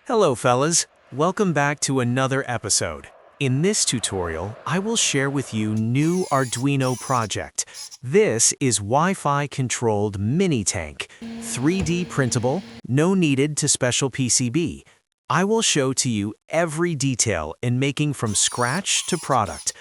Hello fellas, welcome back to another episode. In this tutorial, I will share with you new Arduino project. This is Wi-Fi-controlled mini tank, 3D printable, no needed to special PCB. I will show to you every detail in making from scratch to product.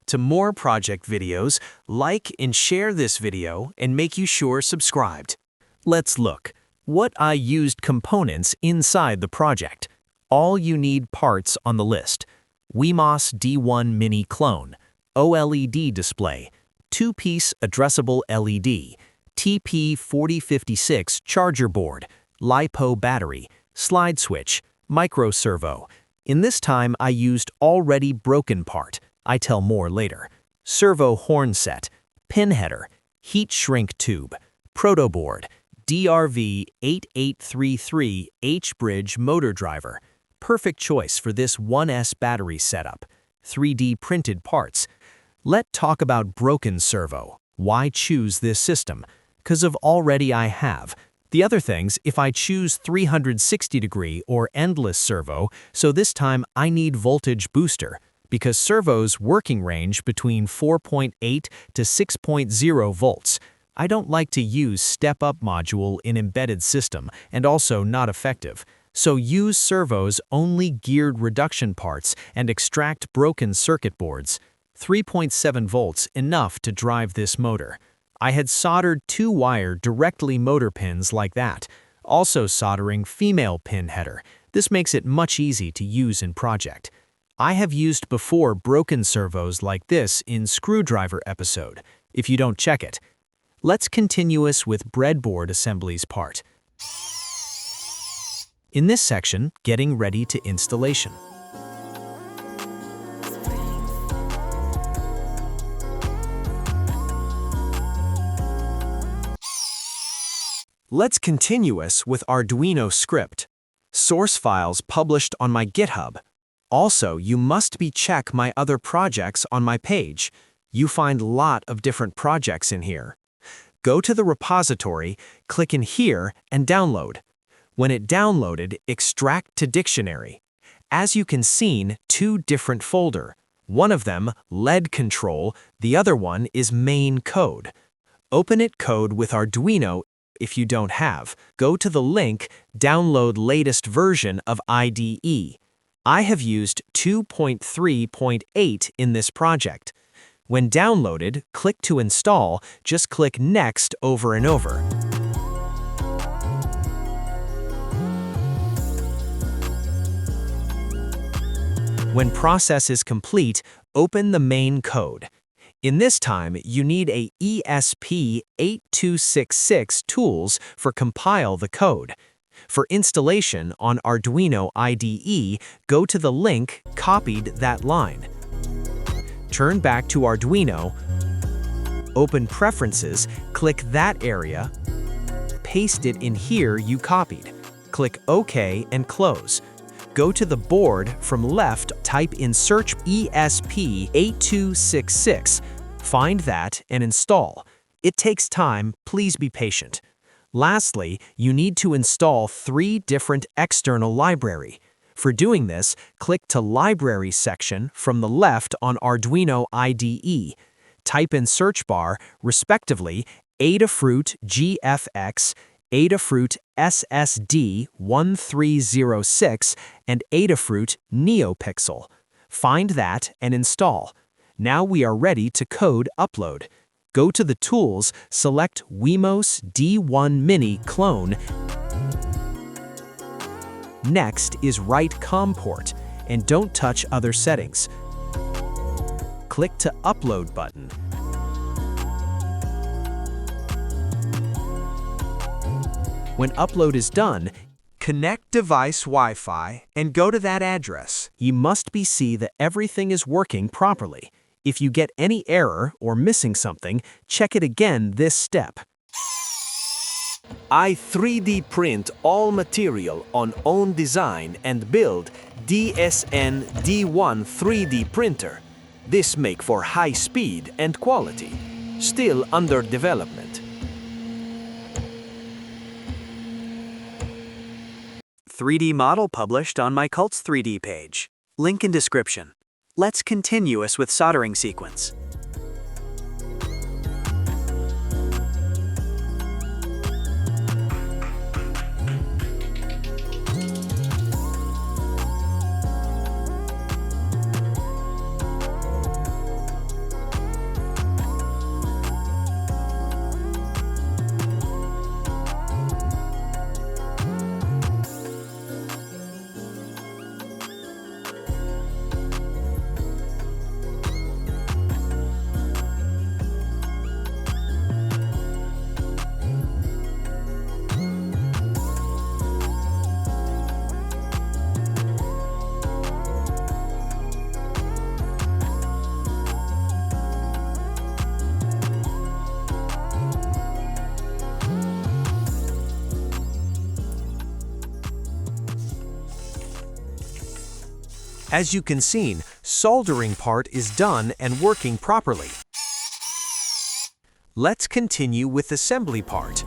To more project videos, like and share this video and make you sure subscribed. Let's look. What I used components inside the project. All you need parts on the list. Wemos D1 mini clone, OLED display, 2-piece addressable LED, TP4056 charger board, LiPo battery, slide switch, micro servo. In this time I used already broken part. I tell more later. Servo horn set, pin header, heat shrink tube, Proto board, DRV8833 H-bridge motor driver. Perfect choice for this 1S battery setup. 3D printed parts. Let's talk about broken servo. Why choose this system? 'Cause of already I have. The other things, if I choose 360-degree or endless servo, so this time I need voltage booster, because servo's working range between 4.8 to 6.0 volts. I don't like to use step-up module in embedded system and also not effective. So use servos only geared reduction parts and extract broken circuit boards. 3.7 volts enough to drive this motor. I had soldered 2-wire directly motor pins like that. Also soldering female pin header. This makes it much easy to use in project. I have used before broken servos like this in screwdriver episode. If you don't check it. Let's continuous with breadboard assemblies part. In this section, getting ready to installation. Let's continuous with Arduino script. Source files published on my GitHub. Also, you must check my other projects on my page. You find a lot of different projects in here. Go to the repository, click in here, and download. When it downloaded, extract to dictionary. As you can see, 2 different folder. One of them, LED control, the other one is main code. Open it code with Arduino if you don't have. Go to the link, download latest version of IDE. I have used 2.3.8 in this project. When downloaded, click to install, just click Next over and over. When process is complete, open the main code. In this time, you need a Esp8266 tools for compile the code. For installation on Arduino IDE, go to the link, copied that line. Turn back to Arduino, open Preferences, click that area, paste it in here you copied. Click OK and close. Go to the board from left, type in search Esp8266. Find that and install. It takes time, please be patient. Lastly, you need to install 3 different external library. For doing this, click to Library section from the left on Arduino IDE. Type in search bar, respectively, Adafruit GFX, Adafruit SSD1306, and Adafruit NeoPixel. Find that and install. Now we are ready to code upload. Go to the tools, select Wemos D1 mini clone. Next is write COM port, and don't touch other settings. Click to Upload button. When upload is done, connect device Wi-Fi and go to that address. You must see that everything is working properly. If you get any error or missing something, check it again this step. I 3D print all material on own design and build DSN D1 3D printer. This make for high speed and quality. Still under development. 3D model published on my Cults 3D page. Link in description. Let's continue us with soldering sequence. As you can see, soldering part is done and working properly. Let's continue with assembly part.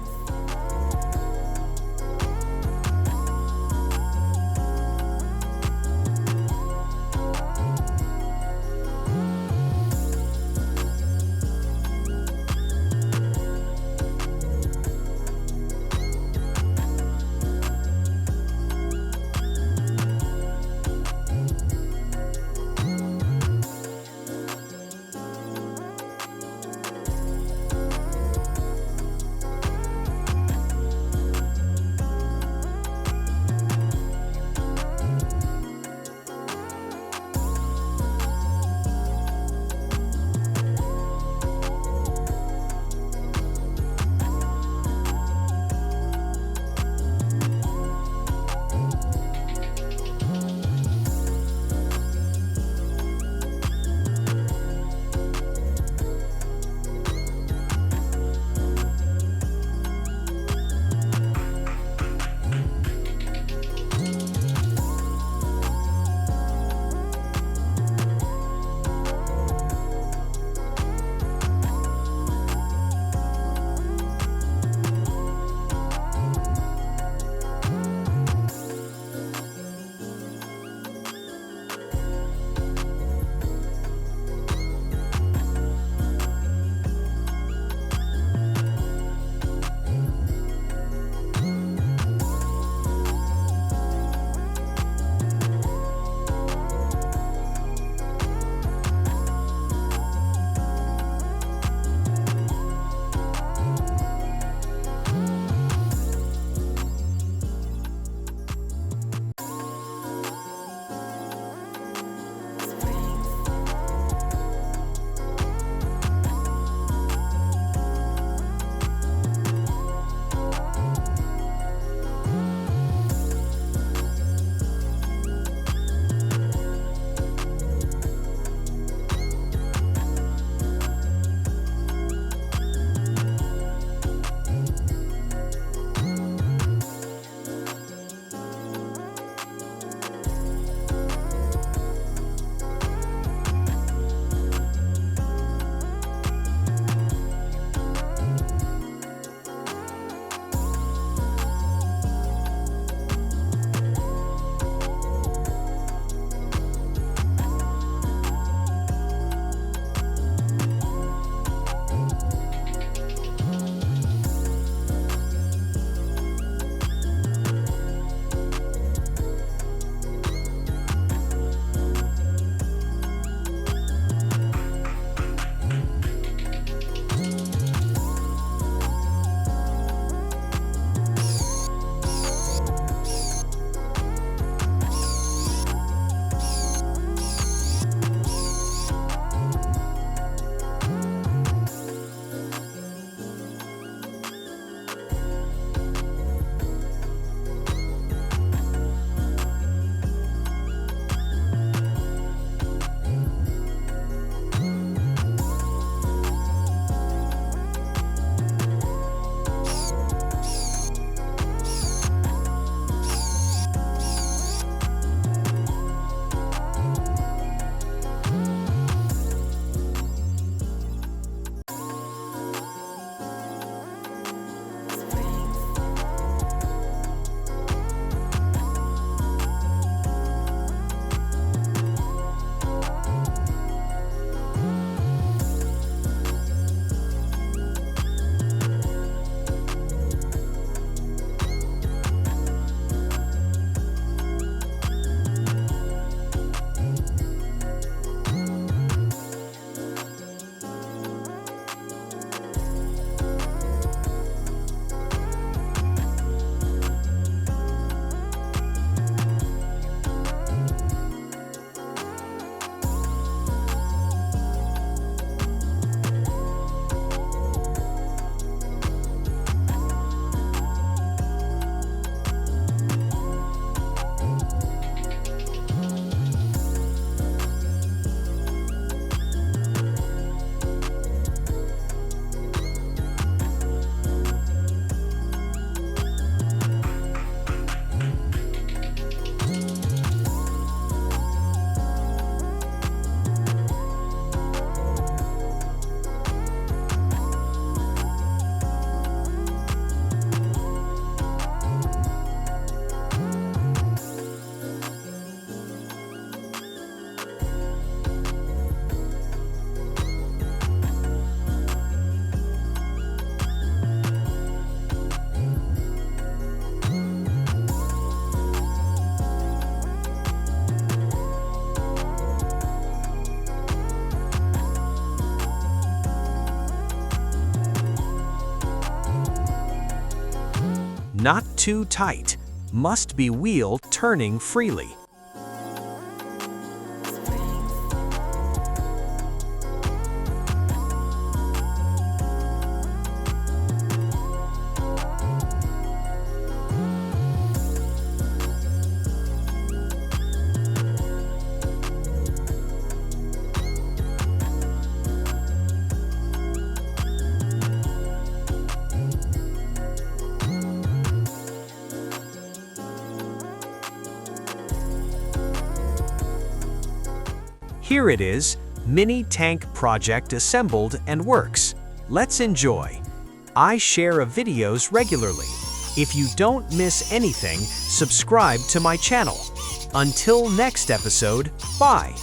Not too tight. Must be wheel turning freely. Here it is, mini tank project assembled and works. Let's enjoy. I share videos regularly. If you don't miss anything, subscribe to my channel. Until next episode, bye.